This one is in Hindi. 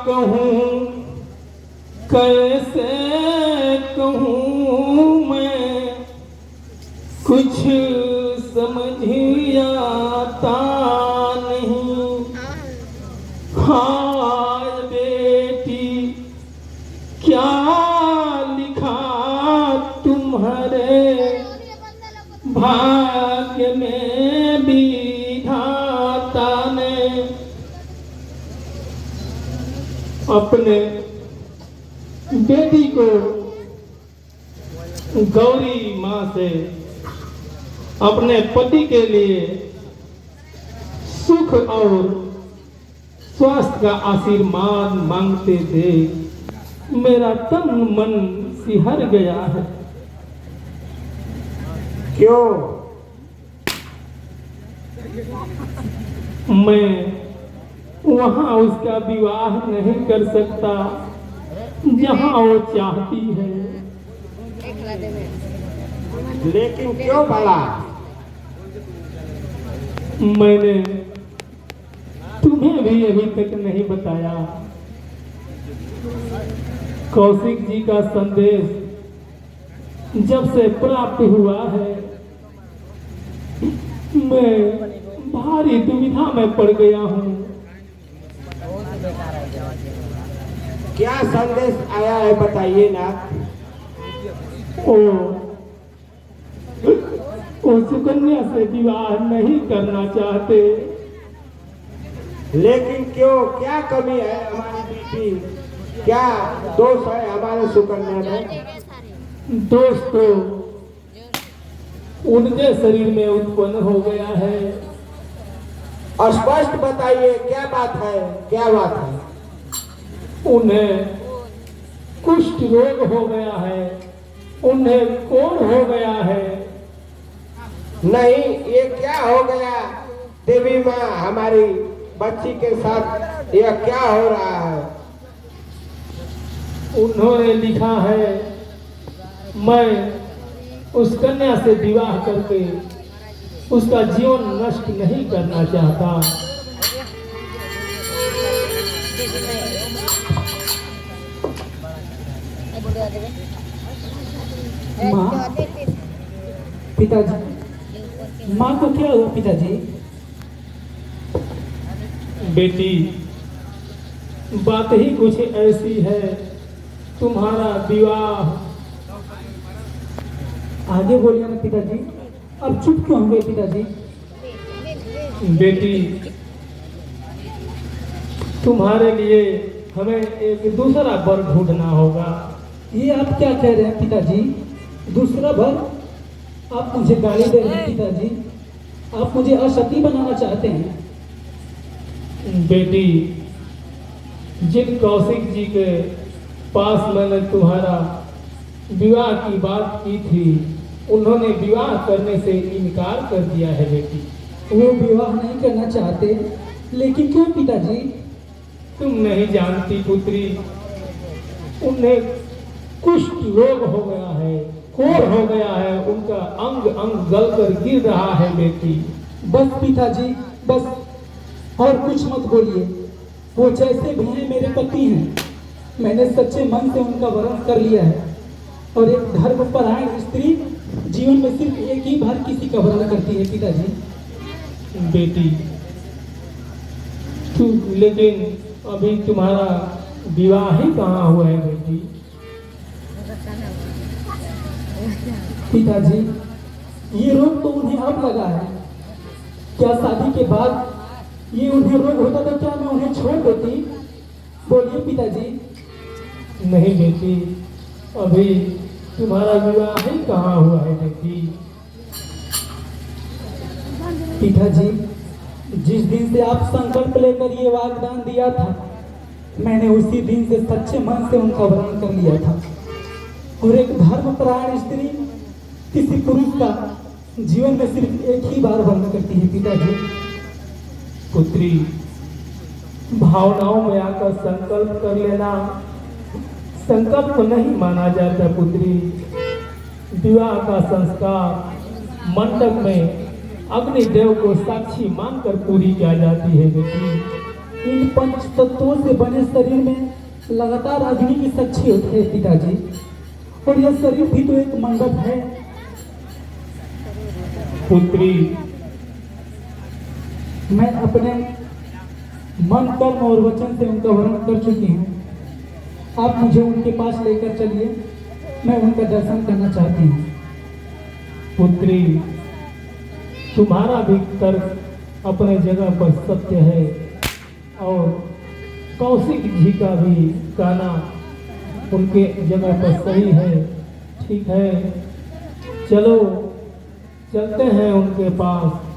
कहूँ कैसे कहूँ मैं, कुछ समझ आता नहीं। हाय बेटी क्या लिखा तुम्हारे भाग्य में विधाता ने। अपने बेटी को गौरी माँ से अपने पति के लिए सुख और स्वास्थ्य का आशीर्वाद मांगते थे। मेरा तन मन सिहर गया है। क्यों? मैं वहां उसका विवाह नहीं कर सकता जहां वो चाहती है। लेकिन क्यों भला? मैंने तुम्हें भी अभी तक नहीं बताया। कौशिक जी का संदेश जब से प्राप्त हुआ है, मैं भारी दुविधा में पड़ गया हूँ। क्या संदेश आया है बताइए ना। वो सुकन्या से विवाह नहीं करना चाहते। लेकिन क्यों? क्या कमी है हमारी बेटी? क्या दोष है हमारे सुकन्या में? दोष तो उनके शरीर में उत्पन्न हो गया है। स्पष्ट बताइए क्या बात है, क्या बात है? उन्हें कुष्ठ रोग हो गया है। उन्हें कोढ़ हो गया है। नहीं, ये क्या हो गया देवी माँ हमारी बच्ची के साथ? यह क्या हो रहा है? उन्होंने लिखा है, मैं उस कन्या से विवाह करके उसका जीवन नष्ट नहीं करना चाहता। माँ, पिताजी, माँ को क्या हुआ पिताजी? बेटी, बात ही कुछ ऐसी है। तुम्हारा विवाह। आगे बोलिए ना पिताजी। अब चुप क्यों हो गए पिताजी? बेटी, तुम्हारे लिए हमें एक दूसरा वर ढूंढना होगा। ये आप क्या कह रहे हैं पिताजी? दूसरा भर? आप मुझे गाली दे रहे हैं पिताजी। आप मुझे असती बनाना चाहते हैं। बेटी, जिन कौशिक जी के पास मैंने तुम्हारा विवाह की बात की थी, उन्होंने विवाह करने से इनकार कर दिया है। बेटी, वो विवाह नहीं करना चाहते, लेकिन क्यों पिताजी? तुम नहीं जानती पुत्री, उन्हें कुष्ठ रोग हो गया है, कोढ़ हो गया है। उनका अंग अंग गलकर गिर रहा है। बेटी, बस पिताजी, बस, और कुछ मत बोलिए। वो जैसे भी हैं मेरे पति हैं। मैंने सच्चे मन से उनका वरण कर लिया है। और एक धर्मपरायण स्त्री जीवन में सिर्फ एक ही बार किसी का वरण करती है पिताजी। बेटी, लेकिन अभी तुम्हारा विवाह ही कहाँ हुआ है? बेटी, पिताजी, ये रोग तो उन्हें अब लगा है। क्या शादी के बाद ये उन्हें रोग होता तो क्या मैं उन्हें छोड़ देती? बोलिए पिताजी। नहीं बेटी, अभी तुम्हारा विवाह ही कहाँ हुआ है? बेटी, पिताजी, जिस दिन से आप संकल्प लेकर ये वाग्दान दिया था, मैंने उसी दिन से सच्चे मन से उनका वरण कर लिया था। और एक धर्मपरायण स्त्री किसी पुरुष का जीवन में सिर्फ एक ही बार वर्ण करती है पिताजी। पुत्री, भावनाओं में आकर संकल्प कर लेना संकल्प नहीं माना जाता। पुत्री, विवाह का संस्कार मंडप में अग्निदेव को साक्षी मानकर पूरी किया जाती है। बेटी, इन पंच तत्वों से बने शरीर में लगातार अग्नि की साक्षी होती है पिताजी। और यह शरीर भी तो एक मंडप है। पुत्री, मैं अपने मन, कर्म और वचन से उनका वर्णन कर चुकी हूँ। आप मुझे उनके पास लेकर चलिए, मैं उनका दर्शन करना चाहती हूँ। पुत्री, तुम्हारा भी तर्क अपने जगह पर सत्य है और कौशिक जी का भी कहना उनके जगह पर सही है। ठीक है, चलो चलते हैं उनके पास।